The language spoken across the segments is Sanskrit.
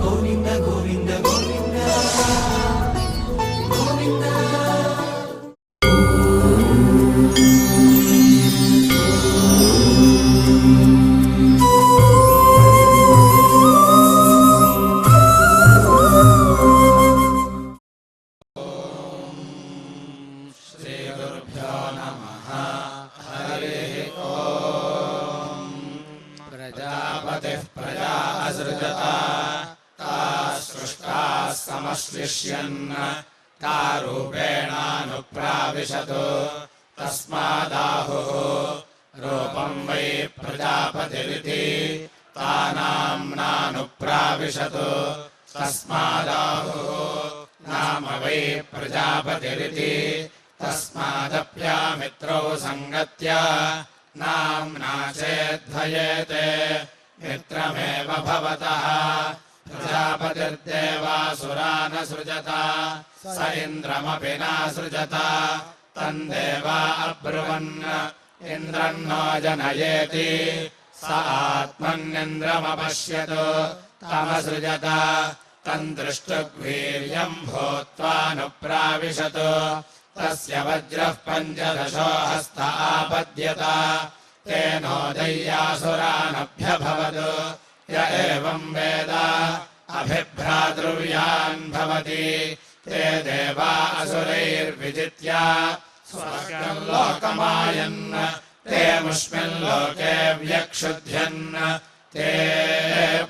గోవింద గోవింద గోవింద గోవింద समश्लिष्यन् तारूपेणानुप्राविशतु तस्मादाहुः रूपं वै प्रजापतिरिति तानाम्नानुप्राविशतु तस्मादाहुः नाम वै प्रजापतिरिति तस्मादप्यामित्रौ सङ्गत्य नाम्ना चेद्धयेते मित्रमेव भवतः प्रजापतिर्देवासुरान् सृजत स इन्द्रमपि नासृजत तन्देवा अब्रुवन् इन्द्रन्नो जनयेति स आत्मन्निन्द्रमपश्यतु तमसृजत तन्द्रष्टुग्वीर्यम् भूत्वानुप्राविशतु तस्य वज्रः 15 हस्त आपद्यत तेनो दैयासुरानभ्यभवत् य एवं वेद अभिभ्रातृव्यान् भवति ते देवा असुरैर्विजित्य स्वर्गं लोकमायन् ते मुष्मिल्लोके व्यक्षुध्यन् ते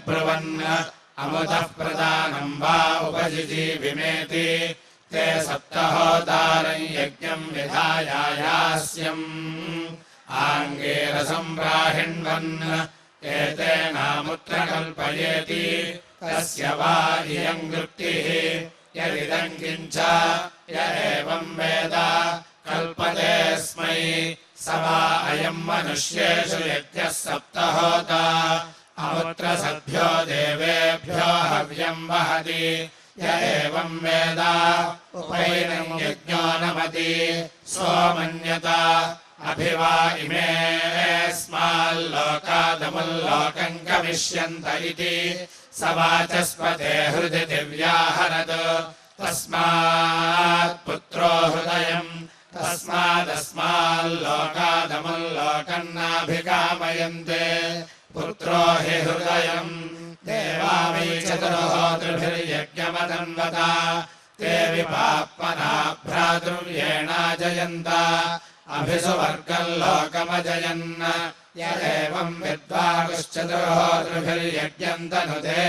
ब्रुवन् अमुतः प्रदानं वा उपजिजीविमेति ते सप्तहोतारं यज्ञं विधायायास्यम् आङ्गीरसं प्राहिण्वन् एतेनामुत्र कल्पयेति तस्य वा इयं वृत्तिः यदिदं किञ्च य एवं वेद कल्पते स्मै स वा अयं मनुष्येषु यज्ञः सप्तहोता अमुत्र सद्भ्यो देवेभ्यो हव्यं वहति य एवं वेद उपैनं यज्ञो नमति सोमन्यत अभिवा इमेऽस्माल्लोकादमुल्लोकं गमिष्यन्त इति स वाचस्पते हृदि दिव्याहरत् तस्मात् पुत्रो हृदयम् तस्मादस्माल्लोकादमुल्लोकं नाभिकामयन्ते पुत्रो हि हृदयम् देवा वै चतुर्होतृभिर्यज्ञमदन्वत ते विपाप्मना भ्रातृव्येणाजयन्त अभिसुवर्गं लोकमजयन् य एवं विद्वागुश्चतुर्होतृभिर्यज्ञं तनुते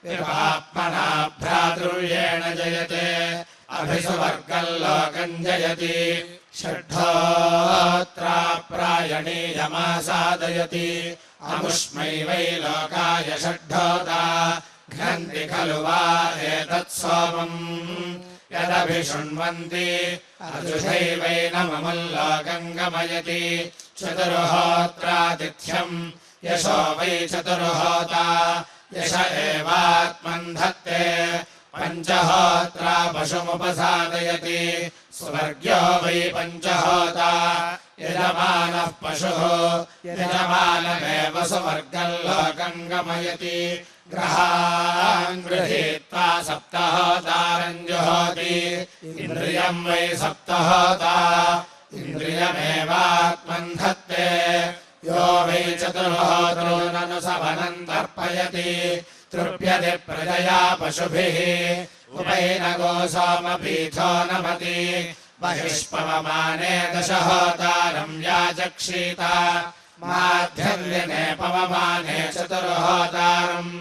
विपाप्मना भ्रातृव्येण जयते अभिसुवर्गं लोकं जयति षड्होत्रा प्रायणीयमासादयति अमुष्मै वै लोकाय षड्होता घ्नन्ति खलु वा एतत् सोमम् यदभिशृण्वन्ति अजुषैवैनममुल्लोकं गमयति चतुर्होत्रातिथ्यम् यशो वै चतुर्होता यश एवात्मन् धत्ते पञ्चहोत्रा पशुमुपसादयति स्वर्ग्यो वै पञ्चहोता यजमानः पशुः यजमानमेव सुवर्गं लोकं गमयति ग्रहान् गृहीत्वा सप्तहोतारं जुहोति इन्द्रियं वै सप्तहोता इन्द्रियमेवात्मन् धत्ते यो वै चतुर्होत्रो ननु सवनं तर्पयति तृप्यति प्रजया पशुभिः उपैनगो सोमपीठो नमति बहिष्पवमाने दशहोतारं याचक्षीत माध्यर्यने पवमाने चतुर्होतारम्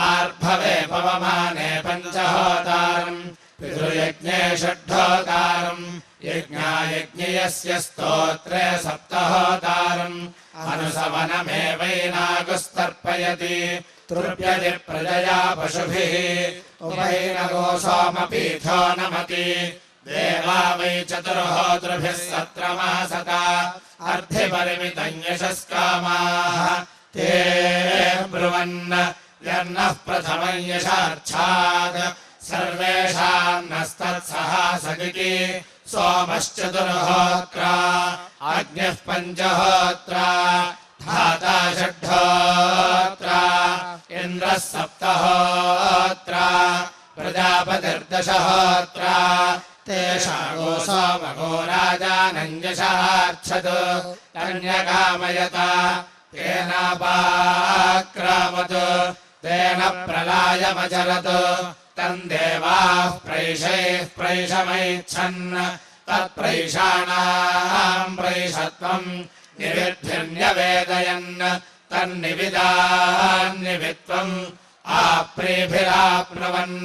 आर्भवे पवमाने पञ्चहोतारम् पितृयज्ञे षड्होतारम् यज्ञायज्ञयस्य स्तोत्रे सप्तहोतारम् अनुसवनमेवैनागुस्तर्पयति तृप्यति प्रजया पशुभिः उपैनगो सोमपीठो नमति देवा वै चतुर्होतृभिः सत्रमासत अर्धिपरिमितं यशस्कामाः ते ब्रुवन् यन्नः प्रथमं यशार्च्छात् सर्वेषान्नस्तत्सहासदिति सोमश्चतुर्होत्रा अग्निः पञ्चहोत्रा धाता षड्होत्रा इन्द्रः सप्तहोत्रा प्रजापतिर्दशहोत्रा तेषागो सोमगो राजानञ्जशार्च्छत् कन्यकामयता तेनापाक्रामत् तेन प्रलायमचरत् तम् देवाः प्रैषैः प्रैषमैच्छन् तत्प्रैषाणाम् प्रैषत्वम् निविद्भिर्न्यवेदयन् तन्निविदान्निवित्वम् आप्रेभिराप्नुवन्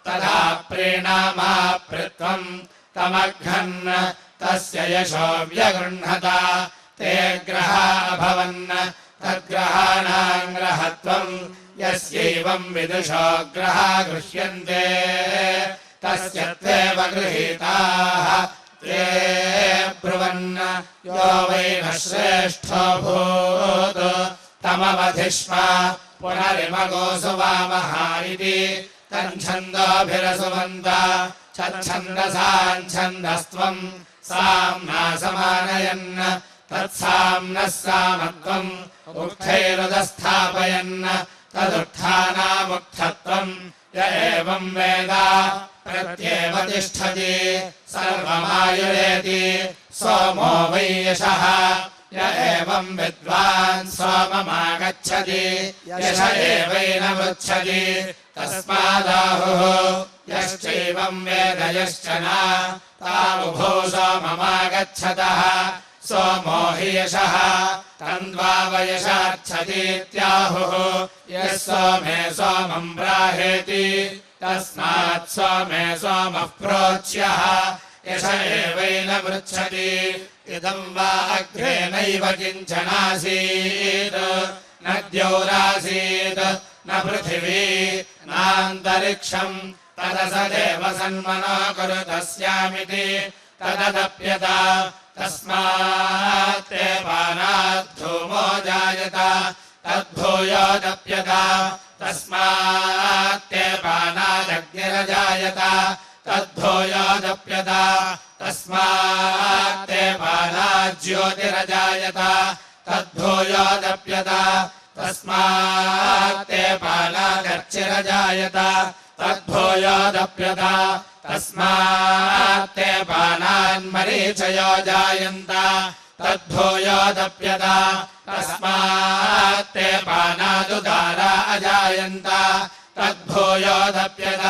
तदा प्रीणामाप्रित्वम् तमघ्नन् तस्य यशो व्यगृह्णत ते ग्रहा अभवन् तद्ग्रहाणाम् ग्रहत्वम् यस्यैवम् विदुषो ग्रहा गृह्यन्ते तस्य त्वेव गृहीताः ते ब्रुवन् यो वै न श्रेष्ठो भूत् तमवधिष्म पुनरिमगोऽसु वामः इति तच्छन्दोभिरसुवन्त छन्दसाञ्छन्दस्त्वम् साम्ना समानयन् तत्साम्नः सामत्वम् उक्थैरुदस्थापयन् तदुत्थानामुक्थत्वम् य एवम् वेद प्रत्येव तिष्ठति सर्वमायुरेति सोमो वै यशः य एवम् विद्वान् सोममागच्छति यश एवैनमुच्यति तस्मादाहुः यश्चैवम् वेद यश्च न तावुभौ सोममागच्छतः सोमो हि यशः तन्द्वावयशार्च्छतीत्याहुः यः सोमे सोमम् प्राहेति तस्मात् सोमे सोमः प्रोच्यः यश एवैनमृच्छति इदम् वा अग्रे नैव किञ्चनासीत् न द्यौरासीत् न पृथिवी नान्तरिक्षम् तदसदेव सन्मनो कुरुतस्यामिति तददप्यत तस्मात् ते पानात् धूमो जायत तद्भूयोदप्यत तस्मात् ते पानादग्निरजायत तद्भूयोदप्यत तस्मात् ते पानाज्योतिरजायत तद्भूयोदप्यत तस्मात् ते पानादर्चिरजायत तद्भूयोदप्यत तस्मात् ते पानान्मरीचयो जायन्त तद्भूयोदप्यत तस्मात् ते पानादुदारा अजायन्त तद्भूयोदप्यत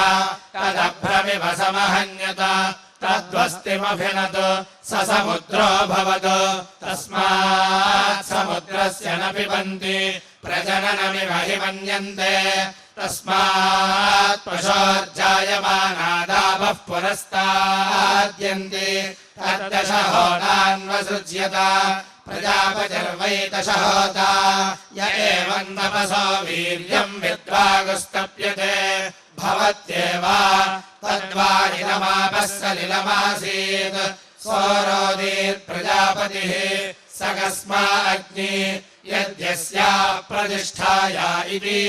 तदभ्रमिव समहन्यत तद्वस्तिमभिनत् स समुद्रो भवत् तस्मात् समुद्रस्य न पिबन्ति प्रजननमिव हि मन्यन्ते तस्मात् पशोर्जायमानादावः पुरस्ताद्यन्ति तद्दशहोतान्वसृज्यत प्रजापतिर्वै दशहोता य एवम् तपसो वीर्यम् विद्वागुस्तप्यते भवत्येव तद्वानिलमापः सलिलमासीत् सोरोदीत् प्रजापतिः सकस्मा अग्नि यद्यस्या प्रतिष्ठाया इति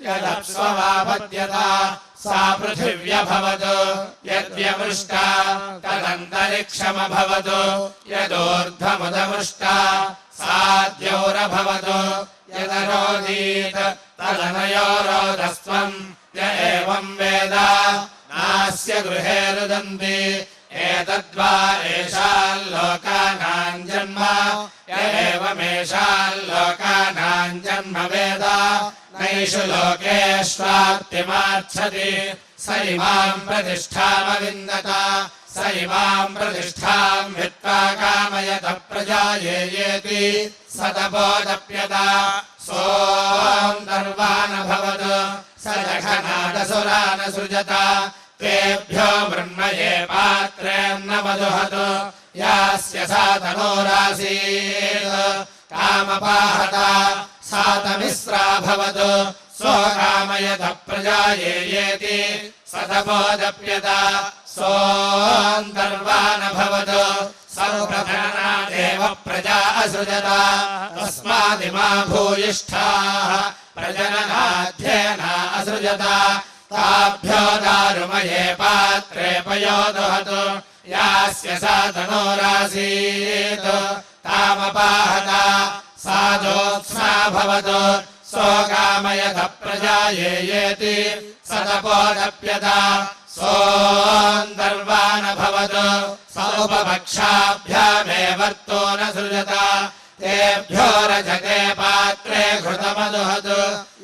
यदप्स्वमापद्यत सा पृथिव्यभवत् यद्व्यमृष्टा तदन्तरिक्षमभवत् यदूर्ध्वमुदमृष्टा सा द्यौरभवत् यदरोदीत् तदनयोरोदस्त्वम् य एवम् वेद नास्य गृहे रुदन्ति एतद्वा एषाल्लोकानाम् जन्म य एवमेषाल्लोकानाम् जन्म वेद नैषु लोकेष्वाप्तिमार्च्छति स इमाम् प्रतिष्ठामविन्दत स इमाम् प्रतिष्ठाम् हित्वा कामयत प्रजायेति स तपोदप्यत सोऽन्तर्वानभवत् स जघनादसुरानसृजत तेभ्यो मृण्मये पात्रेन्न मधुहत् यास्य सा तनोरासीत् कामपाहत सा तमिस्राभवत् सोऽकामयत प्रजायेति स तपोदप्यत सोऽन्तर्वानभवत् सर्वप्रधानादेव प्रजा असृजत तस्मादिमा भूयिष्ठाः प्रजननाध्ययना असृजत ताभ्यो दारुमये पात्रे पयोदहत् यास्य सा तनोरासीत् तामपाहत सा जोत्स्नाभवत् सोऽकामयत प्रजायेति स तपोदप्यत सोऽन्तर्वाणभवतु स उपभक्षाभ्यामेवर्तो न सृजत तेभ्यो रजते पात्रे घृतमदुहतु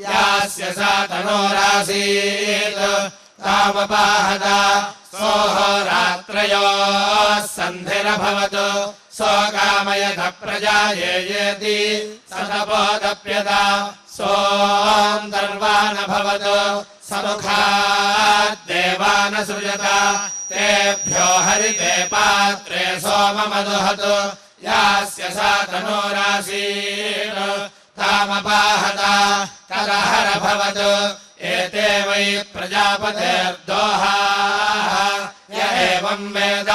यास्य सा तनोरासीत् तामपाहत सोऽहोरात्रयोः सन्धिरभवतु सोऽकामयथ प्रजायेति सतपोदप्यत सोऽन्तर्वाणभवतु समुखाद्देवानसृजत तेभ्यो हरिते पात्रे सोममदुहतु यास्य सा तनोरासीत् तामपाहत कलहरभवतु एते वै प्रजापतेर्दोहाः य एवं वेद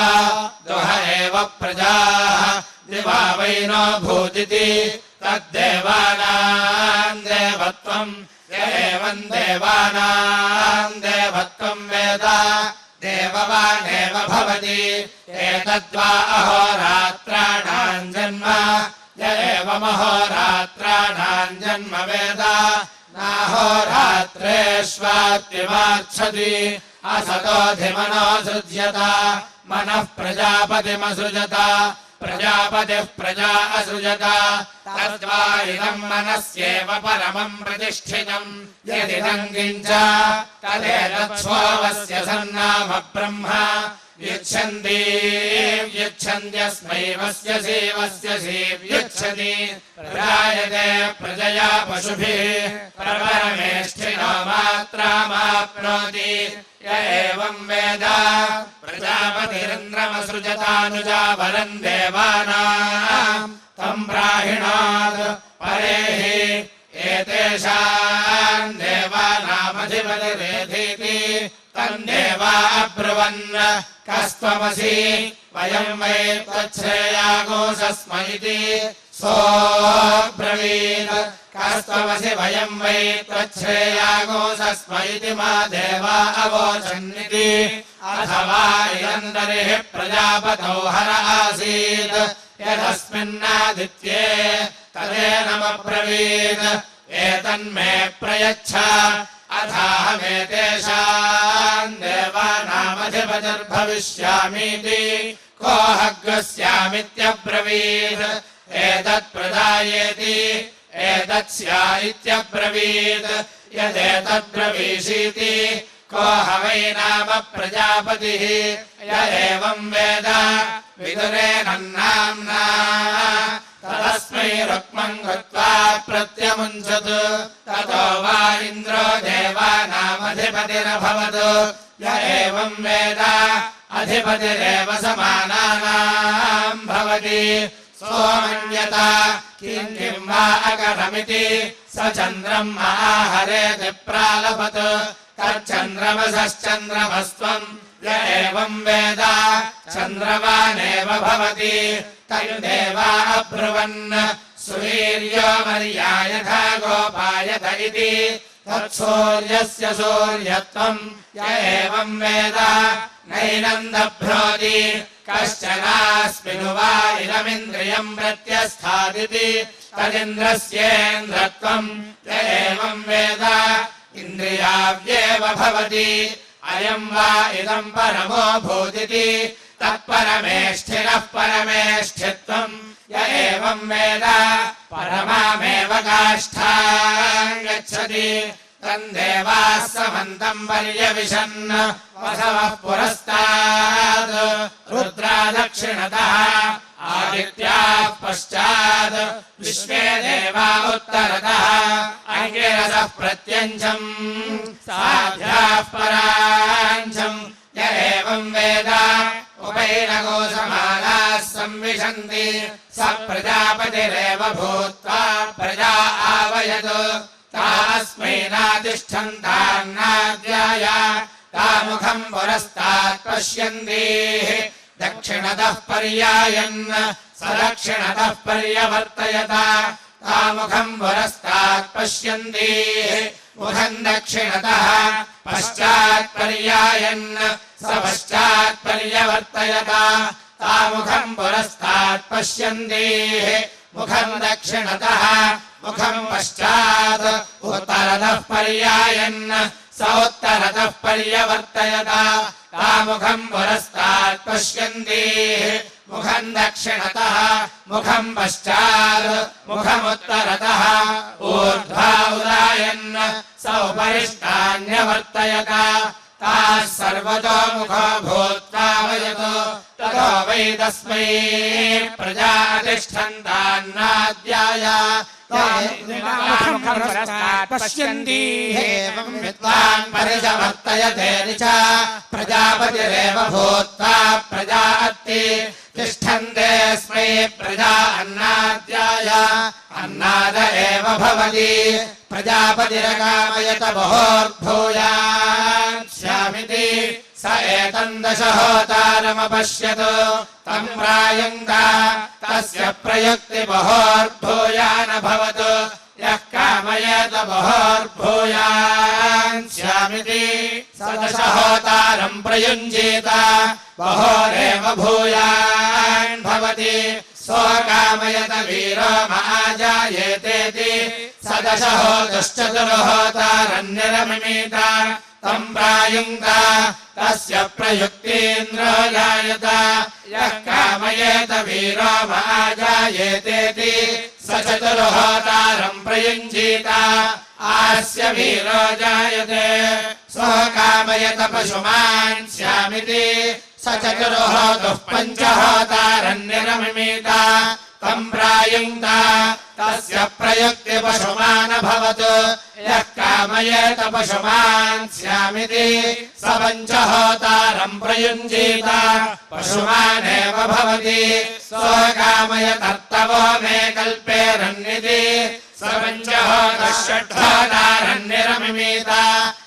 दुह एव प्रजाः दिवा वै नो भूतिति तद्देवानां देवत्वम् य एवं देवानां देवत्वं वेद देववानेव भवति एतद्वा अहोरात्राणां जन्म य एवमहोरात्राणां जन्म वेद नाहोरात्रेष्वात्तिमार्च्छति असतोऽधिमनो सृज्यत मनः प्रजापतिमसृजत प्रजापतिः प्रजा असृजत तद्वा इदं मनस्येव परमं प्रतिष्ठितम् यदिदं किञ्च तदेतत्सोऽवस्य सन्नाम ब्रह्म युच्छन्ति युच्छन्त्यस्मै वस्य सीवस्य सीव्युच्छति प्रजायते प्रजया पशुभिः परमेष्ठिनो मात्रामाप्नोति य एवं वेद प्रजापतिरिन्द्रमसृजतानुजा वरम् देवानाम् तम् प्राहिणात् परेहि एतेषाम् देवानामधिपतिरेधीति तन्देवा अब्रुवन् कस्त्वमसि वयम् वै त्वच्छ्रेयागोऽस्म इति सोऽब्रवीत् कस्त्वमसि वयम् वै त्वच्छ्रेयागोऽस्म इति मा देवा अवोचन्निति अथवा इदन्तरिः प्रजापतौ हर आसीत् यदस्मिन्नादित्ये तदेनमब्रवीत् एतन्मे प्रयच्छ अथाहमेतेषाम् देवानामधिपतिर्भविष्यामीति कोऽहग्रस्यामित्यब्रवीत् एतत्प्रदायेति एतत्स्या इत्यब्रवीत् यदेतद्ब्रवीषीति को ह वै नाम प्रजापतिः य एवम् वेद विदुरेणन्नाम्ना तदस्मै रुक्मम् कृत्वा प्रत्यमुञ्चतु ततो वा इन्द्रो देवानामधिपतिरभवत् य एवम् वेद अधिपतिरेव समानानाम् भवति सोमन्यत किम् किम् वा अकरमिति स चन्द्रम् आहारेति प्रालभत तच्चन्द्रमसश्चन्द्रमस्त्वम् य एवम् वेद चन्द्रवानेव भवति तयुदेवा अब्रुवन् सुवीर्यो मर्या यथा गोपायत इति तत्सूर्यस्य सूर्यत्वम् य एवम् वेद नैनम् दभ्रोति कश्चनास्मिनु वा इदमिन्द्रियम् प्रत्यस्थादिति तदिन्द्रस्येन्द्रत्वम् य एवम् वेद इन्द्रियाव्येव भवति अयम् वा इदम् परमो भूतिति तत्परमेष्ठिनः परमेष्ठित्वम् य एवम् वेद परमामेव काष्ठाम् गच्छति तन्देवाः समन्तम् पर्यविशन् वसवः पुरस्तात् रुद्रा दक्षिणतः आदित्याः पश्चात् विश्वे देवा उत्तरतः अङ्गिरसः प्रत्यञ्चम् साध्याः पराञ्चम् य एवम् वेद उपैरगोसमानाः संविशन्ति स प्रजापतिरेव भूत्वा प्रजा आवयत् तास्मै नातिष्ठन्तान्नाद्याय तामुखम् पुरस्तात् पश्यन्तीः दक्षिणतः पर्यायन् स दक्षिणतः पर्यवर्तयत तामुखम् पुरस्तात् पश्यन्तीः मुखम् दक्षिणतः पश्चात् पर्यायन् स पश्चात् पर्यवर्तयत तामुखम् पुरस्तात् पश्यन्तीः मुखम् दक्षिणतः मुखम् पश्चात् उत्तरतः पर्यायन् स उत्तरतः पर्यवर्तयत ता मुखम् पुरस्तात् पश्यन्ति मुखम् दक्षिणतः मुखम् पश्चात् मुखमुत्तरतः ऊर्ध्वा उदायन् स उपरिष्टान्यवर्तयत ताः सर्वतो मुखो भूत्वा वयतो ततो वै तस्मै प्रजातिष्ठन्तान्नाद्याय पश्यन्ति एवम् विद्वान् परिसवर्तयते च प्रजापतिरेव भूत्वा प्रजाति तिष्ठन्ते स्मै प्रजा अन्नाद्याय अन्नाद एव भवति प्रजापतिरकामयत बहोर्भूयान् स्यामिति स एतम् दशहोतारमपश्यत् तम् प्रायुङ्गा तस्य प्रयुक्ति बहोर्भूयानभवत् यः कामयेत बहोर्भूयान् स्यामिति स दशहोतारम् प्रयुञ्जीत बहोरेव भूयान् भवति सोकामयत वीरो महाजायेतेति स दशहोतश्चतुर्होतारन्निरमिमीत तम् प्रायुङ्गा तस्य प्रयुक्तीन्द्रो जायत यः कामयेत वीरो महाजायेतेति स चतुर्होतारम् प्रयुञ्जीत आस्य वीरो जायते सोकामयत पशुमान् स्यामिति स चतुर्होतुः पञ्चहोतारन्निरमिमीत तम् प्रायुङ्क्त तस्य प्रयुक्ति पशुमानभवत् यः कामयेत पशुमान् स्यामिति स पञ्चहोतारम् प्रयुञ्जीत पशुमानेव भवति सोकामयतर्तवो मे कल्पेरन्निति स पञ्चहोतः षट्होतारन्निरमिमीत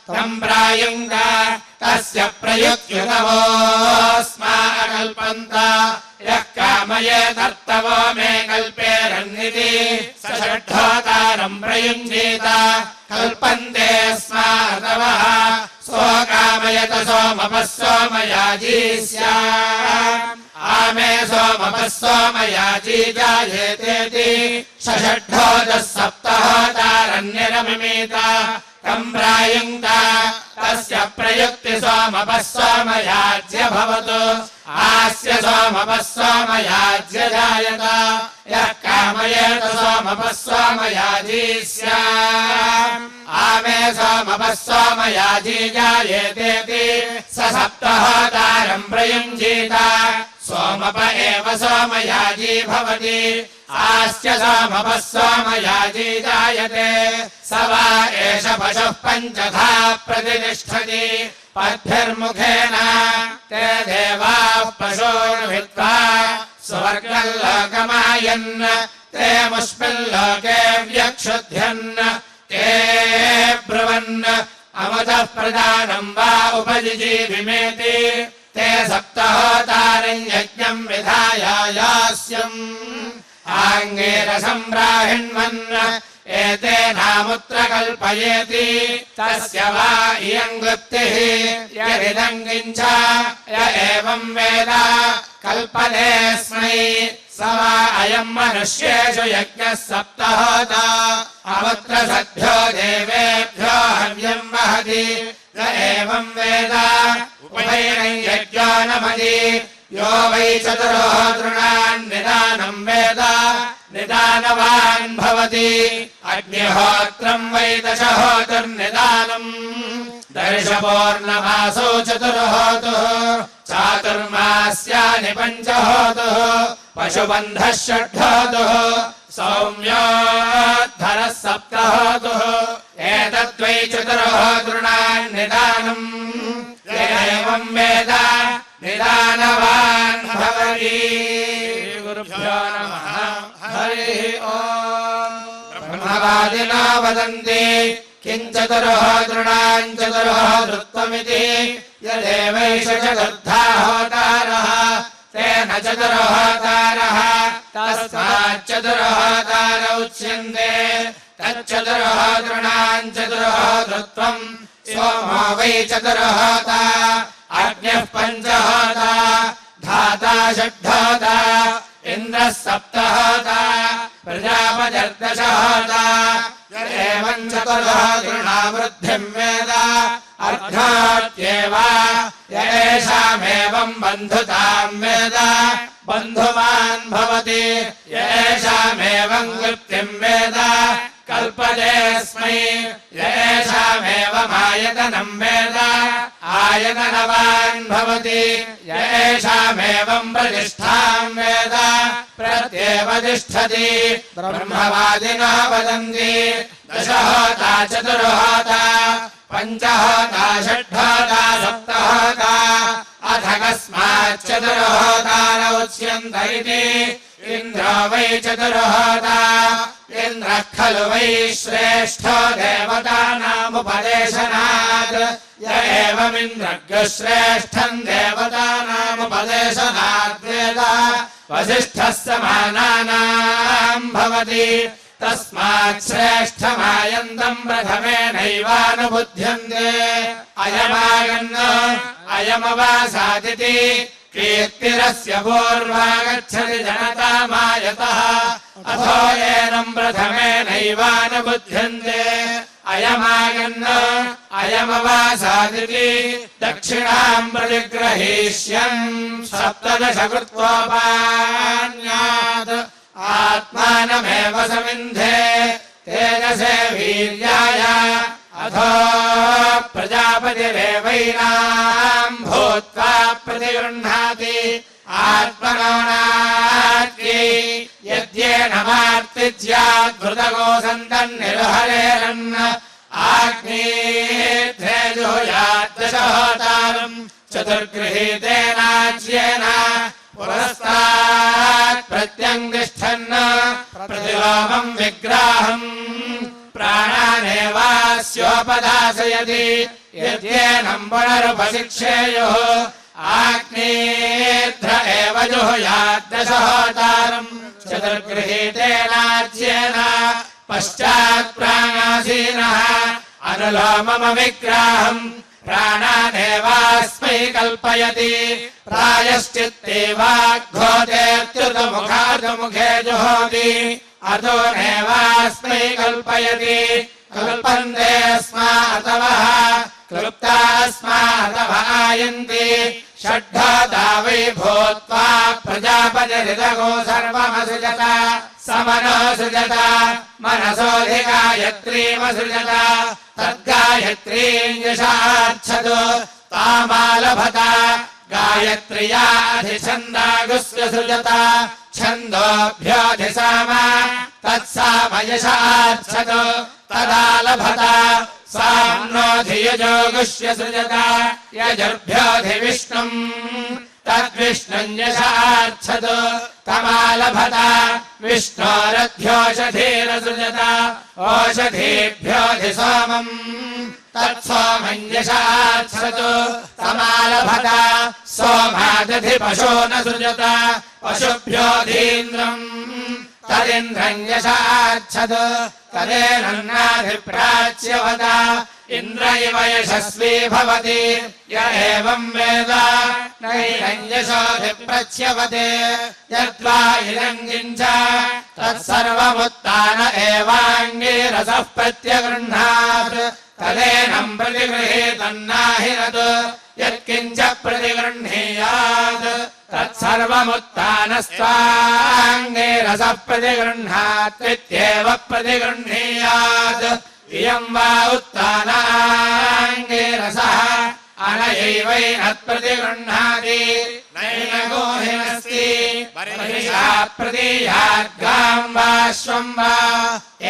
तम् प्रायुङ्क्त तस्य प्रयुक्त्युतवोऽस्मा अकल्पन्त यः कामयेतर्तवो मे कल्पेरन्निति स षट्होतारम् प्रयुञ्जीत कल्पन्ते स्मार्तवः सोकामयत सोमपः सोमयाजी स्यात् आमे सोमपः सोमयाजी जायेतेति षड्होतः सप्तहोतारन्निरमिमीत तम् प्रायुङ्क्त तस्य प्रयुक्ति सोमपः सोमयाज्य भवतु आस्य सोमपः सोमयाज्य जायत यः कामयेत सोमपः सोमयाजी स्यात् आमे सोमपः सोमयाजी जायेतेति स सप्तहोतारम् प्रयुञ्जीत सोमप एव सोमयाजी भवति आस्य सोमपः सोमयाजी जायते स वा एष पशुः पञ्चधा प्रतिष्ठति पद्भिर्मुखेन ते देवाः पशून्भित्वा स्वर्गम् लोकमायन् ते मुष्मिल्लोके व्यक्षुध्यन् ते ब्रुवन् अमृतः प्रदानम् वा उपजिजीविमेति ते सप्तहोतारम् यज्ञम् विधाय यास्यम् आङ्गीरसम् ब्राह्मन् एतेनामुत्र कल्पयेति तस्य वा इयम् वृत्तिः यदिदम् किञ्च य एवम् वेद कल्पतेऽस्मै स वा अयम् मनुष्येषु यज्ञः सप्तहोता अमुत्र सद्भ्यो देवेभ्यो हव्यम् वहति स एवम् वेद उभयैरम् यज्ञो नमति यो वै चतुर्होतॄणाम् निदानम् वेद निदानवान् भवति अग्निहोत्रम् वै दशहोतुर्निदानम् दर्शपूर्णमासो चतुर्होतुः चातुर्मास्यानि पञ्चहोतुः पशुबन्धः षड्होतुः सौम्योद्धरः सप्तहोतुः एतद्वै चतुर्होतॄणाम् निदानम् एवम् वेद निदानवान् भवति गुरुभ्यो नमः हरिः ओम् ब्रह्मवादिनो वदन्ति किम् चतुर्होतॄणाम् चतुर्होतृत्वमिति यदेवैष चतुर्धा होतारः तेन चतुर्होतारः तस्माच्चतुर्होतार उच्यन्ते तच्चतुर्होतॄणाम् चतुर्होतृत्वम् सोमो वै चतुर्होता अग्निः पञ्चहोता धाता षड्होता इन्द्रः सप्तहोता प्रजापतिर्दशहोता य एवम् चतुर्होतृणा वृद्धिम् वेद अर्धात्येव य एषामेवम् बन्धुताम् वेद बन्धुमान् भवति य एषामेवम् वृत्तिम् वेद कल्पतेऽस्मै य एषामेवमायतनम् वेद आयतनवान् भवति य एषामेवम् प्रतिष्ठाम् वेद प्रत्येव तिष्ठति ब्रह्मवादिनः वदन्ति दशहोता चतुर्होता पञ्चहोता षड्होता सप्तहोता अथ कस्माच्चतुर्होता न उच्यन्त इति इन्द्रो वै चतुर्होता इन्द्रः खलु वै श्रेष्ठो देवतानामुपदेशनात् य एवमिन्द्रज्ञः श्रेष्ठम् देवतानामुपदेशनात् वेद वसिष्ठः समानानाम् भवति तस्मात् श्रेष्ठमायन्तम् प्रथमेनैवानुबुध्यन्ते अयमागन् अयमवासादिति कीर्तिरस्य पूर्वा गच्छति जनतामायतः अथो एनम् प्रथमेनैवानुबुध्यन्ते अयमागन् अयमवासादिति दक्षिणाम् प्रतिग्रहीष्यन् सप्तदश कृत्वोपान्यात् आत्मानमेव समिन्धे तेजसे वीर्याय अथो प्रजापतिरेवैनाम् भूत्वा प्रतिगृह्णाति आत्मनो नात्यै यद्येन मार्तिज्याद्भृतगोसन्तन्निर्हरेरन् आग्नेर्धेजोयाद्दशहोतारम् चतुर्गृहीतेनाज्येन पुरस्तात् प्रत्यङ्तिष्ठन् प्रतिलोमम् विग्राहम् प्राणानेवास्योपदासयति यद्येनम् पुनरुपशिक्षेयुः आग्नेर्ध्र एव जुहुयाद्दशहोतारम् चतुर्गृहीतेनाज्येन पश्चात् प्राणासीनः अनुलोममविग्राहम् प्राणानेवास्मै कल्पयति प्रायश्चित्ते वाग्घोतेऽत्युतमुखार्धमुखे जुहोति अतो नैवास्मै कल्पयति कल्पन्ते स्मातवः क्लृप्तास्मातव आयन्ति षड्ढोता वै भूत्वा प्रजापतिरिदगो सर्वमसृजत समनोऽसृजत मनसोऽधिगायत्रीमसृजत तद्गायत्रीम् यशार्च्छतु तामालभत गायत्र्याधिछन्दागुस्यसृजत छन्दोभ्योऽधिसाम तत्सामयशार्च्छतु तदालभत साम्नोऽधियजोगुष्यसृजत यजुर्भ्योऽधिविष्णुम् तद्विष्णुम् यशार्च्छतु तमालभत विष्णोरध्योषधीरसृजत ओषधीभ्योऽधिसोमम् तत्सोमम् यशार्च्छतु तमालभत सोमादधिपशो न सृजत पशुभ्योऽधीन्द्रम् तदिन्द्रम् यशार्च्छतु तदेनाधिप्राच्यवद इन्द्र इव यशस्वी भवति य एवम् वेद नैनम् यशोऽधिप्रच्यवते यद्वा इदम् किञ्च तत्सर्वमुत्तान एवाङ्गीरसः प्रत्यगृह्णात् तदेनम् प्रतिगृहीतन्नाहिरत् यत्किञ्च प्रतिगृह्णीयात् तत्सर्वमुत्तानस्त्वाङ्गीरसः प्रतिगृह्णात् इत्येव प्रतिगृह्णीयात् इयम् वा उत्तानाङ्गीरसः अनयैवैनत्प्रतिगृह्णाति नैन गोहिनस्ति परिषा प्रतीयाद्गाम् वा श्वम् वा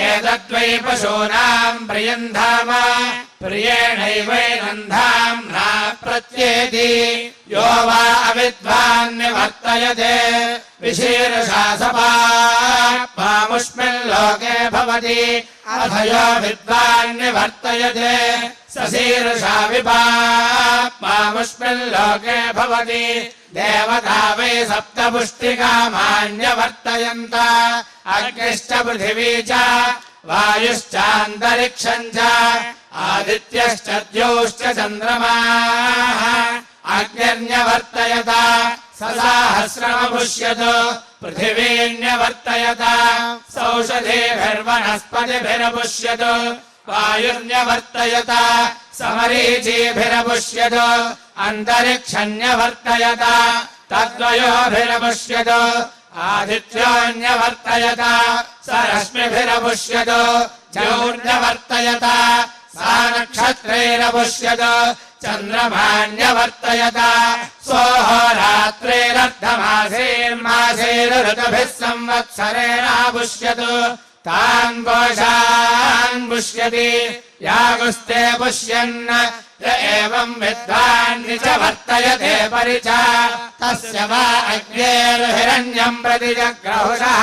एतद्वै पशूनाम् प्रियम् धाम प्रियेणैवैनम् धाम्ना प्रत्येति यो वा अविद्वान् निवर्तयते विशीर्षा सपामुष्मिल्लोके भवति अथ यो विद्वान् निवर्तयते सशीर्षा विपामुष्मिल्लोके भवति देवता वै सप्तपुष्टिकामान्यवर्तयन्त अग्निश्च पृथिवी च वायुश्चान्तरिक्षम् च आदित्यश्च द्यौश्च चन्द्रमाः अग्निर्न्यवर्तयत सहस्रमपुष्यत् पृथिवीन्यवर्तयत सौषधीभिर्वनस्पतिभिरपुष्यत वायुर्न्यवर्तयत समरीचीभिरपुष्यत अन्तरिक्षन्यवर्तयत तद्वयोभिरपुष्यत आदित्योऽन्यवर्तयत स रश्मिभिरपुष्यत ज्योर्न्यवर्तयत सा नक्षत्रैरपुष्यत चन्द्रमान्यवर्तयत सोऽहोरात्रैरर्धमासेर्मासेर्ऋतुभिः संवत्सरेणापुष्यत तान् गोषान् पुष्यति यागुस्ते पुष्यन् य एवं विद्वान् च वर्तयते परिचा तस्य वा अग्नेर्हिरण्यम् प्रति जग्रहुषः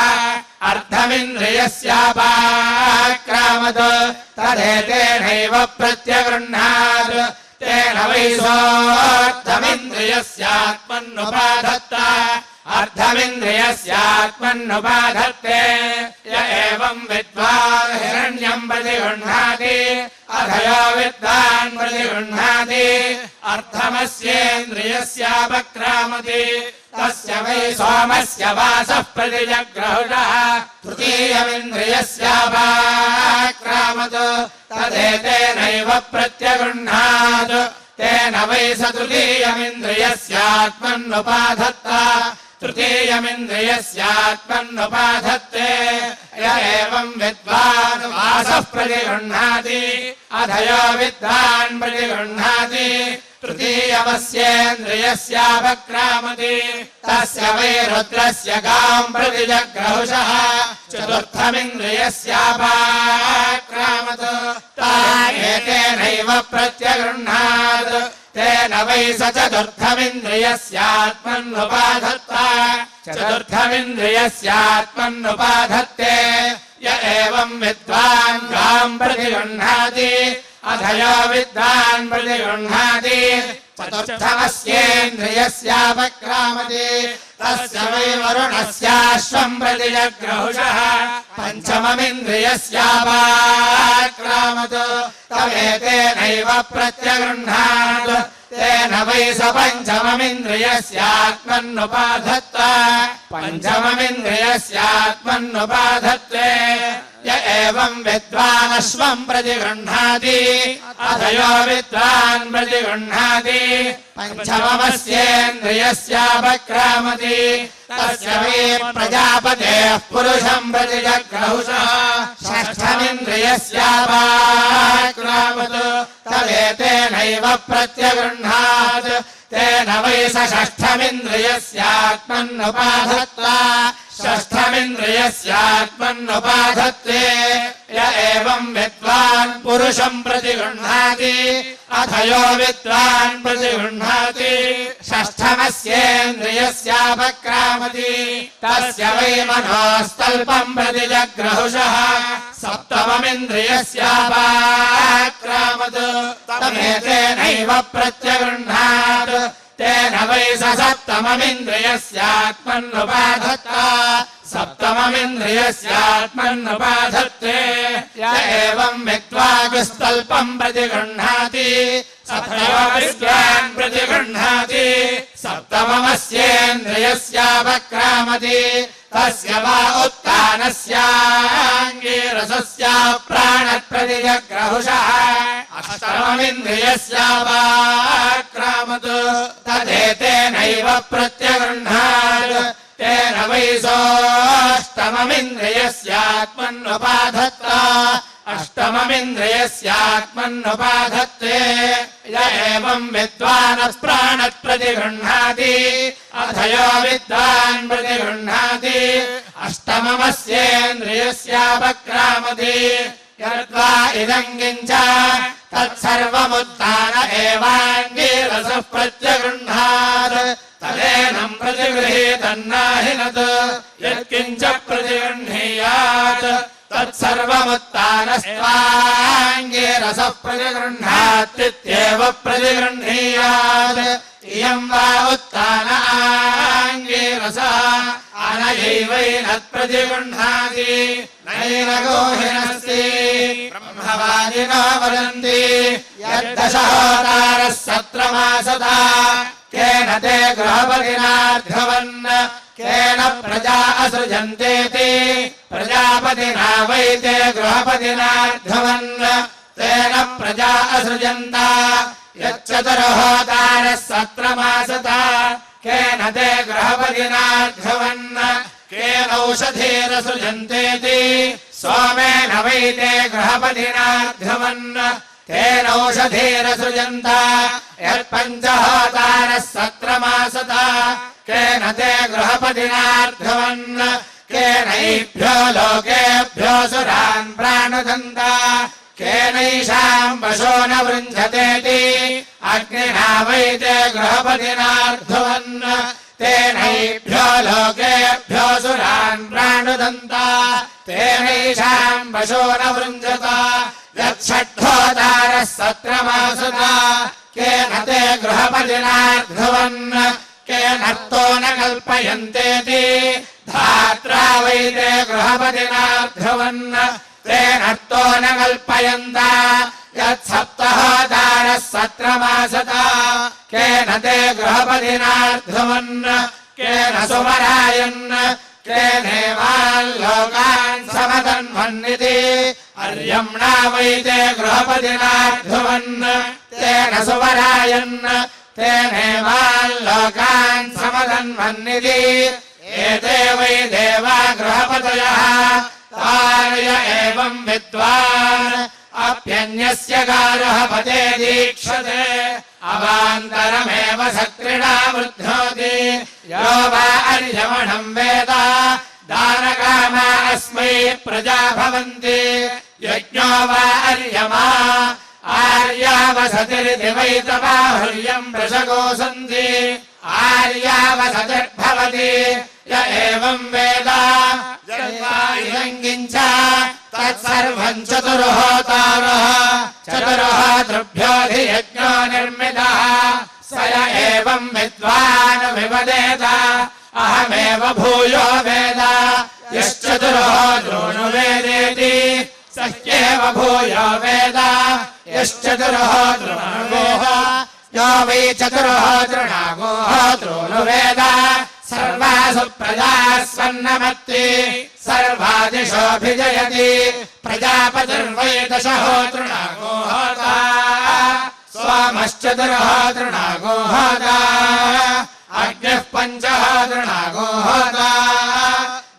अर्धमिन्द्रियस्यापाक्रामत् तदेतेनैव प्रत्यगृह्णात् तेन वै सोऽर्थमिन्द्रियस्यात्मन्नुपाधत्त अर्धमिन्द्रियस्यात्मन्नुपाधत्ते य एवं विद्वान् हिरण्यम् प्रतिगृह्णाति अधयो विद्वान् प्रतिगृह्णाति अर्धमस्येन्द्रियस्यापक्रामति तस्य वै सोमस्य वासः प्रतिजग्रहुषः तृतीयमिन्द्रियस्यापाक्रामत् तदेतेनैव प्रत्यगृह्णात् तेन वै स तृतीयमिन्द्रियस्यात्मन्नुपाधत्त तृतीयमिन्द्रियस्यात्मन्नुपाधत्ते य एवं विद्वान् वासः प्रतिगृह्णाति अधयो विद्वान् प्रतिगृह्णाति तृतीयमस्येन्द्रियस्यापक्रामति तस्य वै रुद्रस्य गाम् प्रतिजग्रहुषः चतुर्थमिन्द्रियस्यापक्रामत् तानेतेनैव प्रत्यगृह्णात् तेन वै स चतुर्थमिन्द्रियस्यात्मन्नुपाधत्त चतुर्थमिन्द्रियस्यात्मन्नुपाधत्ते य एवं विद्वान् गाम् प्रतिगृह्णाति अधयो विद्वान् प्रतिगृह्णाति चतुर्थमस्येन्द्रियस्यापक्रामति तस्य वै वरुणस्याश्वम् प्रतिजग्रहुषः पञ्चममिन्द्रियस्यापक्रामत् तमेतेनैव प्रत्यगृह्णात् तेन वै स पञ्चममिन्द्रियस्यात्मन्नुपाधत्त पञ्चममिन्द्रियस्यात्मन्नुपाधत्ते य एवं विद्वानश्वम् प्रतिगृह्णाति अधयो विद्वान् प्रतिगृह्णाति पञ्चममस्येन्द्रियस्यापक्रामति तस्य वै प्रजापतेः पुरुषम् प्रतिजग्रहुषः षष्ठमिन्द्रियस्यापक्रामत् तदेतेनैव प्रत्यगृह्णात् तेन वै स षष्ठमिन्द्रियस्यात्मन्नुपाधत्त षष्ठमिन्द्रियस्यात्मन्नुपाधत्ते य एवं विद्वान् पुरुषम् प्रतिगृह्णाति अधयो विद्वान् प्रतिगृह्णाति षष्ठमस्येन्द्रियस्यापक्रामति तस्य वै मनोस्तल्पम् प्रतिजग्रहुषः सप्तममिन्द्रियस्यापक्रामत् तमेतेनैव प्रत्यगृह्णात् तेन वै स सप्तममिन्द्रियस्यात्मन्नुपाधत्त सप्तममिन्द्रियस्यात्मन्नुपाधत्ते य एवं विद्वागुस्तल्पम् प्रतिगृह्णाति अथयो विद्वान् प्रतिगृह्णाति सप्तममस्येन्द्रियस्यापक्रामति तस्य वा उत्तानस्याङ्गीरसस्य प्राणप्रतिजग्रहुषः अष्टममिन्द्रियस्यापक्रामत् तदेतेनैव प्रत्यगृह्णात् तेन वै सोऽष्टममिन्द्रियस्यात्मन्नुपाधत्त अष्टममिन्द्रियस्यात्मन्नुपाधत्ते य एवं विद्वानः प्राणप्रतिगृह्णाति अधयो विद्वान् प्रतिगृह्णाति अष्टममस्येन्द्रियस्यापक्रामति यद्वा इदम् किञ्च तत्सर्वमुत्थान एवाङ्गीरसः प्रत्यगृह्णात् तदेनम् प्रतिगृहीतन्नाहिनत् यत्किञ्च प्रतिगृह्णीयात् तत्सर्वमुत्थानस्त्वाङ्गीरसः प्रतिगृह्णात्येव प्रतिगृह्णीयात् इयम् वा उत्थान आङ्गीरसः अनयैवैनत्प्रतिगृह्णाति नैन गोहिनस्ति ब्रह्मवादिनो वदन्ति यद्दशहोतारः सत्रमासदा केन ते गृहपतिनार्घवन् केन प्रजा असृजन्तेति प्रजापतिना वै ते गृहपतिनार्घवन् तेन प्रजा असृजन्ता यच्चतुर्होतारः सत्रमासता केन ते गृहपतिनार्घवन् केनौषधीरसृजन्तेति सोमेन वै ते गृहपतिनार्घवन् तेनौषधीरसृजन्ता यत्पञ्चहोतारः सत्रमासता केन ते गृहपतिनार्घवन् केनैभ्यो लोकेभ्यो सुरान् प्राणुदन्ता केनैषाम् वशो न वृञ्जतेति अग्निना वै ते गृहपतिनार्घवन् तेनैभ्यो लोकेभ्यो सुरान् प्राणुदन्ता तेनैषाम् वशो न वृञ्जता यच्छड्ढोतारः सत्रमासता केन ते गृहपतिनार्घवन् केनर्तो न कल्पयन्तेति धात्रा वै ते गृहपतिनार्घवन् तेनर्तो न कल्पयन्ता यत्सप्तहोतारः सत्रमासता केन ते गृहपतिनार्घवन् केन सुमरायन् केनेवाल्लोकान् समतन्वन्निति अर्यम्णा वै ते गृहपतिनार्घवन् तेन सुमरायन् तेनेवाल्लोकान् समतन्वन्निति एते वै देवा गृहपतयः तार्य एवं विद्वान् अप्यन्यस्य गारः पते दीक्षते अवान्तरमेव सत्रिणा वृद्धोति यो वा अर्यमणम् वेद दानकामा अस्मै प्रजा भवन्ति यज्ञो वा अर्यमा आर्यावसतिरिति वै तवाहुर्यम् वृषगो सन्ति आर्यावसतिर्भवति य एवम् वेद इदम् किञ्च तत्सर्वम् चतुर्होतारः चतुर्होतृभ्योऽधियज्ञो निर्मितः स य एवम् विद्वान् विवदेत अहमेव भूयो वेद यश्चतुर्होतॄनुवेदेति स ह्येव भूयो वेद यश्चतुर्होतॄनुवेद यो वै चतुर्होतॄणागोहोतॄनुवेद सर्वासु प्रजास्वन्नमत्ति सर्वादिशोऽभिजयति प्रजापतिर्वै दशहोतॄणागोहोता सोमश्चतुर्होतॄणागोहोता अग्निः पञ्चहोतॄणागोहोता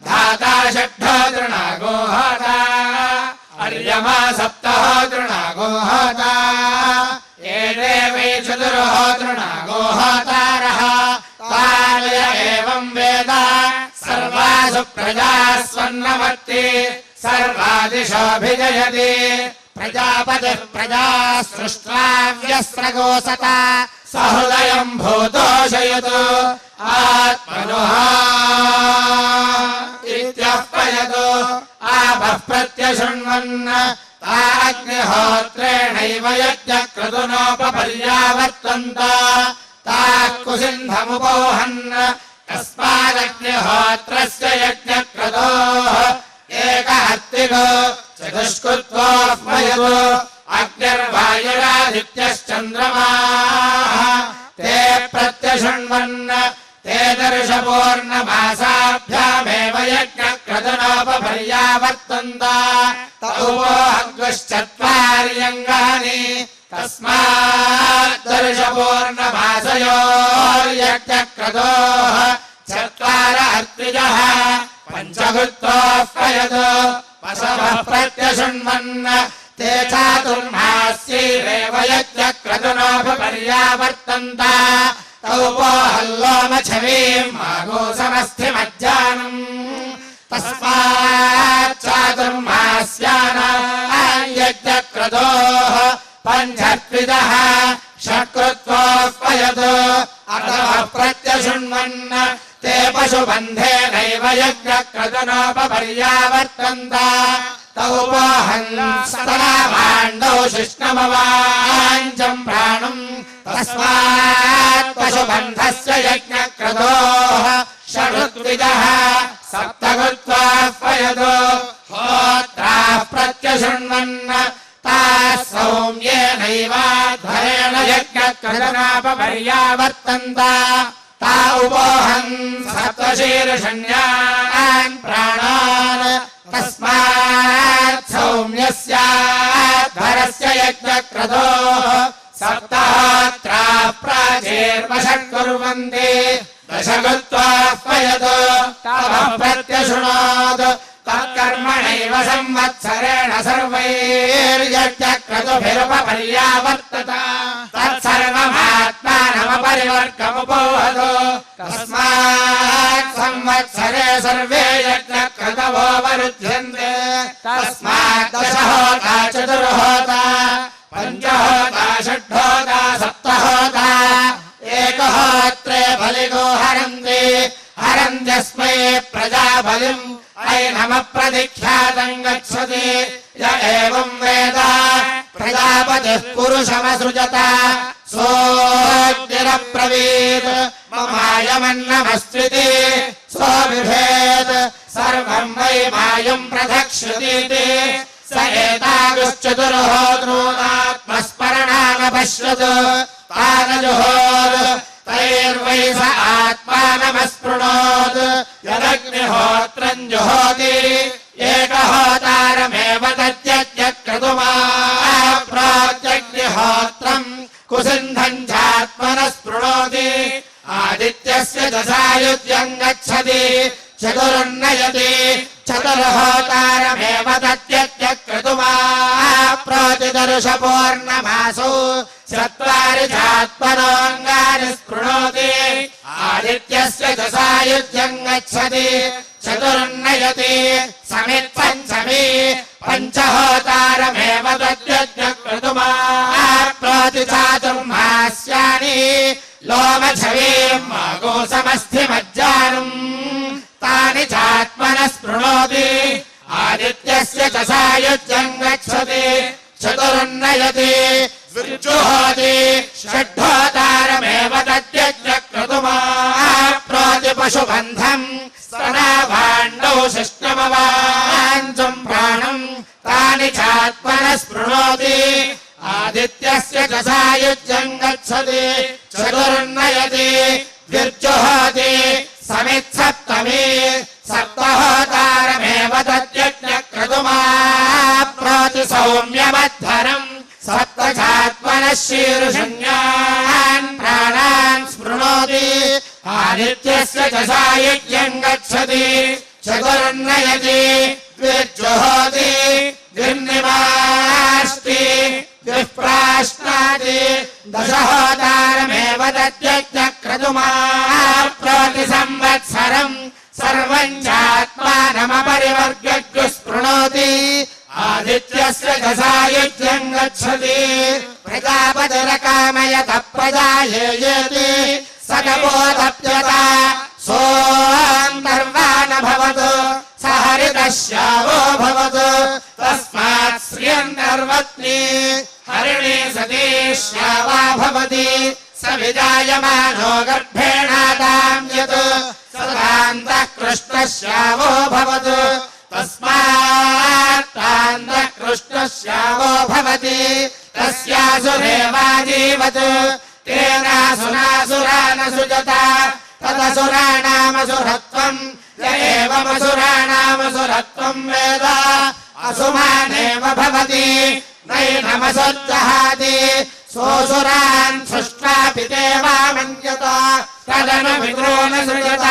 धाता षट्होतॄणागोहोता अर्यमा सप्तहोतॄणागोहोता एते वै चतुर्होतॄणागोहोतारः तार्य एवम् वेद सर्वासु प्रजास्वन्नमत्ति सर्वादिशोऽभिजयति प्रजापतिः प्रजा सृष्ट्वा व्यस्रगोसता सहृदयम् भूतोषयतु आत्मनः इत्यर्पयतु आपः प्रत्यशृण्वन् ताग्निहोत्रेणैव यज्ञक्रतुनोपपर्यावर्तन्त ताः कुसिन्धमुपोहन् तस्मादग्निहोत्रस्य यज्ञक्रतोः एकहत्तिको चतुष्कृत्वोऽह्मयतु अग्निर्वायुरादित्यश्चन्द्रमाः ते प्रत्यशृण्वन् ते दर्शपूर्णमासाभ्यामेव यज्ञक्रतुनोपपर्यावर्तन्त तौपोऽग्निश्चत्वार्यङ्गानि तस्माद्दर्शपूर्णमासयोर्यज्ञक्रतोः चत्वार अर्त्रिजः पञ्चकृत्वोऽह्मयतु पशवः प्रत्यशृण्वन् ते चातुर्मास्यैरेव यज्ञक्रतुनोपपर्यावर्तन्त तौपोऽहल्लोमछवीम् मागोसमस्थिमज्जानम् तस्माच्चातुर्मास्यानाम् यज्ञक्रतोः पञ्चत्रिदः षट्कृत्वोऽह्मयतु अतः प्रत्यशृण्वन् ते पशुबन्धेनैव यज्ञक्रतुनोपपर्यावर्तन्त तौपोऽहंस्तराभाण्डौ शिष्णमवाञ्चम् प्राणम् तस्मात् पशुबन्धस्य यज्ञक्रतोः षट्त्रिदः सप्तकृत्वाह्मयतु होत्राः प्रत्यशृण्वन् ताः सौम्येनैवाध्वरेण यज्ञ यज्ञक्रतुनापपर्यावर्तन्त ता उपोहन् सप्तशीर्षण्यान् प्राणान् तस्मात् सौम्यस्याद्धरस्य यज्ञक्रतोः सप्तहोत्राः प्राचीर्वषट्कुर्वन्ति दशगुत्वाह्वयत् तवः प्रत्यशृणोत् तत्कर्मणैव संवत्सरेण सर्वैर्यज्ञक्रतुभिरुपपर्यावर्तत तत्सर्वमात्मानमपरिवर्गमुपोहतो तस्मात् संवत्सरे सर्वे यज्ञक्रतवो वरुध्यन्ते तस्मात् दशहोता चतुर्होता पञ्चहोता षड्होता सप्तहोता एकहोत्रे बलिगो हरन्ति हरन्त्यस्मै प्रजाबलिम् ऐनमप्रतिख्यातम् गच्छति य एवम् वेद प्रजापतिः पुरुषमसृजत सोऽग्निरब्रवीत् ममायमन्नमस्त्विति सोऽबिभेत् सर्वम् वै मायम् प्रधक्ष्यतीति स एतागुश्चतुर्होतॄनात्मस्मरणानपश्यत् तानजुहोत् तैर्वै स आत्मानमस्पृणोत् यदग्निहोत्रम् जुहोति एकहोतारमेव तद्यज्ञक्रतुमाप्नोत्यग्निहोत्रम् कुसिन्धम् चात्मनस्पृणोति आदित्यस्य दशायुज्यम् गच्छति चतुरुन्नयति चतुर्होतारमेव तद्यज्ञक्रतुमाप्नोति दर्शपूर्णमासौ चत्वारि चात्मनोऽङ्गानि स्पृणोति आदित्यस्य दशायुज्यम् गच्छति चतुरुन्नयति समित्पञ्चमी पञ्चहोतारमेव तद्यज्ञक्रतुमाप्नोति चातुर्मास्यानि लोमछवीम् मागोसमस्थिमज्जानुम् तानि चात्मनः स्पृणोति आदित्यस्य दशायुज्यम् गच्छति चतुरुन्नयति विर्जुहोति षड्होतारमेव तद्यज्ञक्रतुमाप्नोति पशुबन्धम् स्तनाभाण्डौ शिष्टमवाञ्चम् प्राणम् तानि चात्मनः स्पृणोति आदित्यस्य दशायुज्यम् गच्छति चतुरुन्नयति विर्जुहोति समित्सप्तमी सप्तहोतारमेव तद्यज्ञक्रतुमाप्नोति सौम्यमद्धरम् सप्तचात्मनः शीर्षण्यान् प्राणान् स्पृणोति आदित्यस्य दशायुज्यम् गच्छति चतुरुन्नयति द्विर्जुहोति द्विर्निवाष्टि द्विप्राश्नाति दशहोतारमेव तद्यज्ञक्रतुमाप्नोति संवत्सरम् सर्वम् चात्मानमपरिवर्ग्य स्पृणोति आदित्यस्य दशायुज्यम् गच्छति प्रजापतिरकामयत प्रजायेयेति स तपोतप्यत सोऽन्तर्वाणभवतु स हरितश्यावो भवतु तस्मात् श्रियन्तर्वत्नी हरिणी सती श्यावा भवति स विजायमानो गर्भेणादाम् यत् सदान्तः कृष्णश्यावो भवतु तस्मात् तान्तः कृष्णश्यावो भवति तस्यासुरेवाजीवत् तेनासुरासुरानसृजत तदसुराणामसुरत्वम् य एवमसुराणामसुरत्वम् वेद असुमानेव भवति नैनमसुर्जहाति सोऽसुरान् सृष्ट्वा पितेवामन्यत तदनुपितॄन् सृजत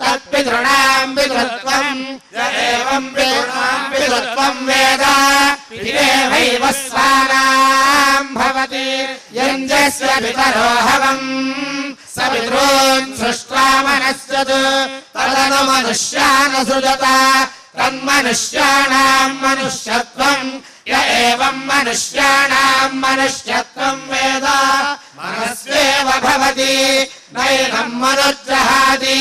तत्पितॄणाम् पितृत्वम् य एवम् पितॄणाम् पितृत्वम् वेद पितेवैव स्वानाम् भवति यञ्जस्य पितरो हवम् स पितॄन् सृष्ट्वा मनस्यत् तदनु मनुष्यान् सृजत तन्मनुष्याणाम् मनुष्यत्वम् य एवम् मनुष्याणाम् मनुष्यत्वम् वेद मनस्वेव भवति नैनम् मनुर्जहाति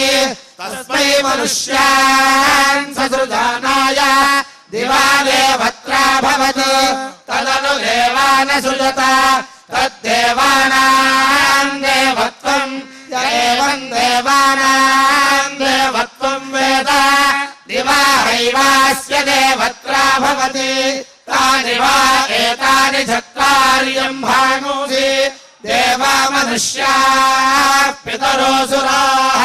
तस्मै मनुष्यान् ससृजानाय दिवा देवत्रा भवतु तदनु देवानसृजत तद्देवानाम् देवत्वम् य एवम् देवानाम् देवत्वम् वेद दिवा हैवास्य देवत्रा भवति तानि वा एतानि चत्वार्यम् भागोऽसि देवा मनुष्याः पितरोऽसुराः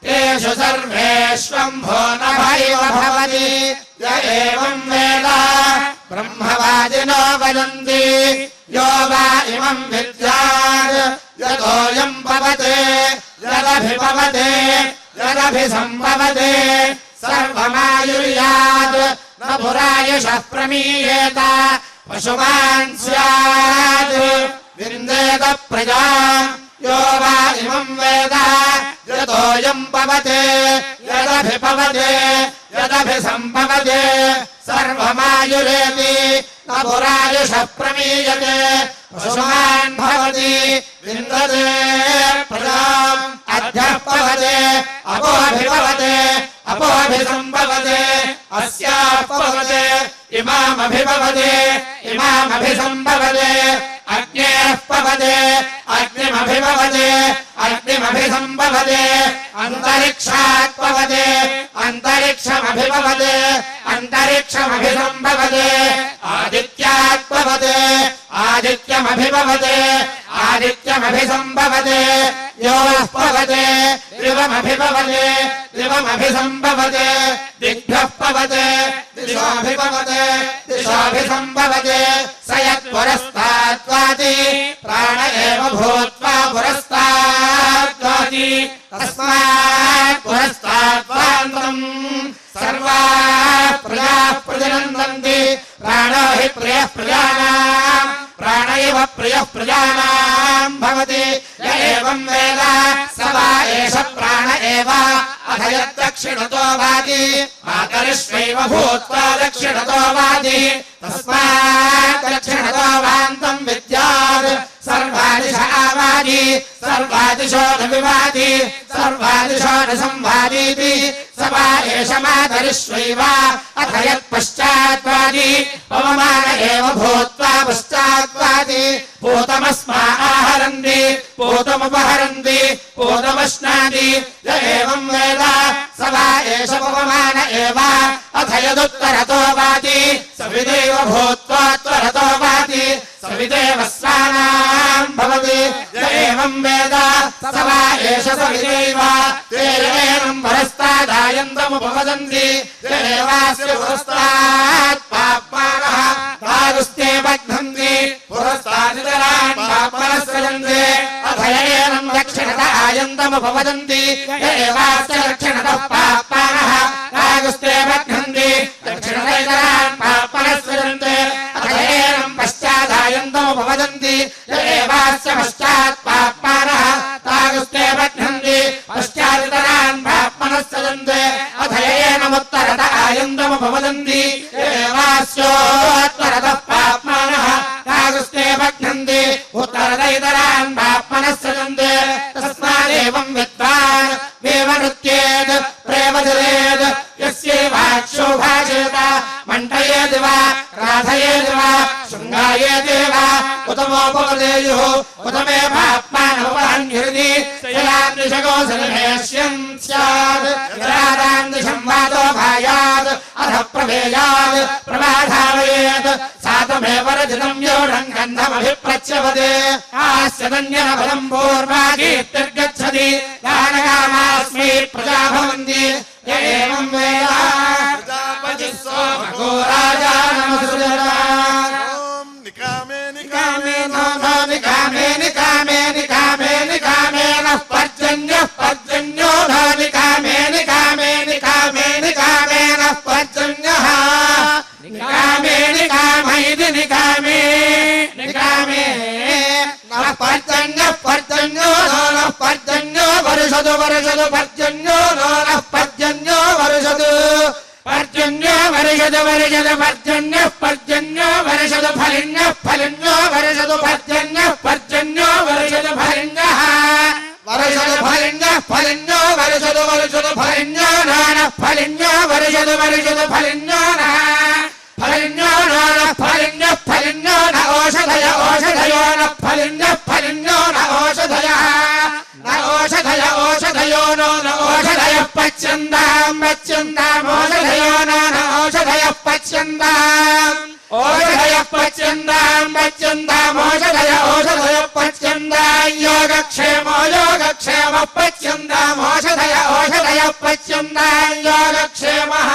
तेषु सर्वेष्वम्भो नभैव भवति य एवम् वेद ब्रह्मवादिनो वदन्ति यो वा इमम् विद्यात् यतोऽयम् पवते यदभिपवते यदभिसम्भवते सर्वमायुर्यात् न पुरायुषः प्रमीयेत पशुमान् स्यात् विन्देत प्रजा यो वा इमम् वेद यतोऽयम् पवते यदभिपवते यदभिसम्भवते सर्वमायुरेति न पुरायुषः प्रमीयते पशुमान् भवति विन्दते प्रजाम् अद्यः पवते अपोऽभिपवते अपोऽभिसम्भवते अस्याः पवते इमामभिपवते इमामभिसम्भवते अग्नेः पवते अग्निमभिपवते अग्निमभिसम्भवते अन्तरिक्षात् पवते अन्तरिक्षमभिपवते अन्तरिक्षमभिसम्भवते आदित्यात् पवते आदित्यमभिपवते आदित्यमभिसम्भवते योः पवते दिवमभिपवते दिवमभिसम्भवते दिग्भ्यः पवते दिशोऽभिपवते दिशोऽभिसम्भवते स यत्पुरस्ताद्वाति प्राण एव भूत्वा पुरस्ताद्वाति तस्मात् पुरस्ताद्वान्तम् सर्वाः प्रजाः प्रतिनन्दन्ति प्राणो हि प्रियः प्रजानाम् प्राण इव प्रियः प्रजानाम् भवति य एवम् वेद स वा एष प्राण एव अथ यद्दक्षिणतो वाति मातरिष्वैव भूत्वा दक्षिणतो वाति तस्मात् दक्षिणतो वान्तम् विद्यात् सर्वादिश आवादि सर्वादिशो न विवादि सर्वादिशो न संवादीति स वा एष मातरिष्वैव अथ यत्पश्चाद्वादि पवमान एव भूत्वा पश्चाद्वादि पूतमस्मा आहरन्ति पूतमुपहरन्ति पूतमश्नाति य एवम् वेद स वा एष पवमान एव अथ यदुत्तरतो वाति सविदेव भूत्वा त्वरतो वाति सविदेव स्वानाम् भवति य एवम् वेद स वा एष सविदेव ते एवम् परस्तादायन्तमुपवदन्ति य एवास्य पुरस्तात् पाप्मानः तागुस्ते बध्नन्ति पुरस्तादितरान् पाप्मनः सृजन्ति अथ य एवम् दक्षिणत आयन्तमुपवदन्ति य एवास्य दक्षिणतः पाप्मानः तागुस्ते बध्नन्ति दक्षिणतरान् पाप्मनः सृजन्ति अथ य एवम् पश्चादायन्तमुपवदन्ति य एवास्य पश्चात् पाप्मानः तागुस्ते बध्नन्ति पश्चादितरान् पाप्मनः सृजन्ति अथ य एवमुत्तरत आयन्तमुपवदन्ति य एवास्योत्तरतः पाप्मानः तागुस्ते बध्नन्ति उत्तरतैतरान् पाप्मनः सृजन्ति तस्मादेवम् विद्वान् देवनृत्येत् प्रेमधरेत् यस्यैवाक्षो भाषेत मण्डयेत् वा राधयेत् वा शृङ्गायेत् वा उतमोपवदेयुः उतमे पाप्मानोपहन्यहृदि यदान्दिशको सन्निवेश्यन् स्यात् यदादान्दिशं वातो भायात् अथ प्रभेयात् प्रमाधावयेत् सातमेव रजतम् योढम् गन्धमभिप्रच्यवते आस्यदन्यनफलम् पूर्वागीर्तिर्गच्छति दानकामास्मै प्रजा भवन्ति य एवम् वेद प्रजापतिः सोमको राजा नमसृजत् निकामे निकामे नो नो निकामे निकामे निकामे निकामे नः पर्जन्यः पर्जन्यो नो निकामे निकामे निकामे निकामे नः पर्जन्यः निकामे निकामैति निकामे निकामे नः पर्जन्यः पर्जन्यो नो नः पर्जन्यो वर्षतु वर्षतु पर्जन्यो नो नः पर्जन्यो वर्षतु पर्जन्यो वर्षतु वर्षतु पर्जन्यः पर्जन्यो वर्षतु फलिन्यः फलिन्यो वर्षतु पर्जन्यः पर्जन्यो वर्षतु फलिन्यः वर्षतु फलिन्यः फलिन्यो वर्षतु वर्षतु फलिन्यो नः फलिन्यो वर्षतु वर्षतु फलिन्यो नः फलिन्यो नः फलिन्यः फलिन्यो न ओषधय ओषधयो नः फलिन्यः फलिन्यो न ओषधयः न ओषधय ओषधयो नो न ओषधयः पच्यन्ताम् पच्यन्ताम् ओषधयो न ओषधयः पच्यन्ताम् ओषधयः पच्यन्ताम् पच्यन्ताम् ओषधय ओषधयः पच्यन्ताम् योग योगक्षेमो योगक्षेमः पच्यन्तामोषधयः पच्यन्ताम् योगक्षेमः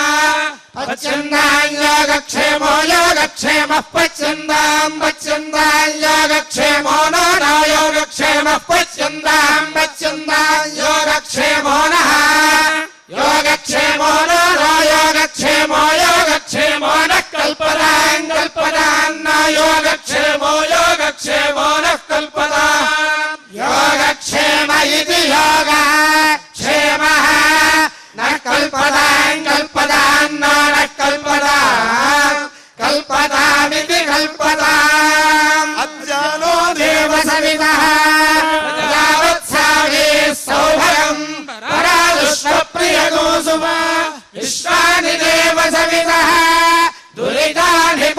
पच्यन्ताम् योगक्षेमो योगक्षेमः पच्यन्ताम् योगक्षेमो नो योगक्षेमः पच्यन्ताम् योगक्षेमो नः योगक्षेमो नो योगक्षेमो नः कल्पदाम् न योगक्षेमो नः कल्पदाम् योगक्षेम इति योगः क्षेमः न कल्पदाम् न कल्पदामिति कल्पदाम् अज्ञानो देवसवितः यावत्सावे सौभगम् परादुष्टप्रियगोसुमा विश्वानि देवसवितः दुरितानि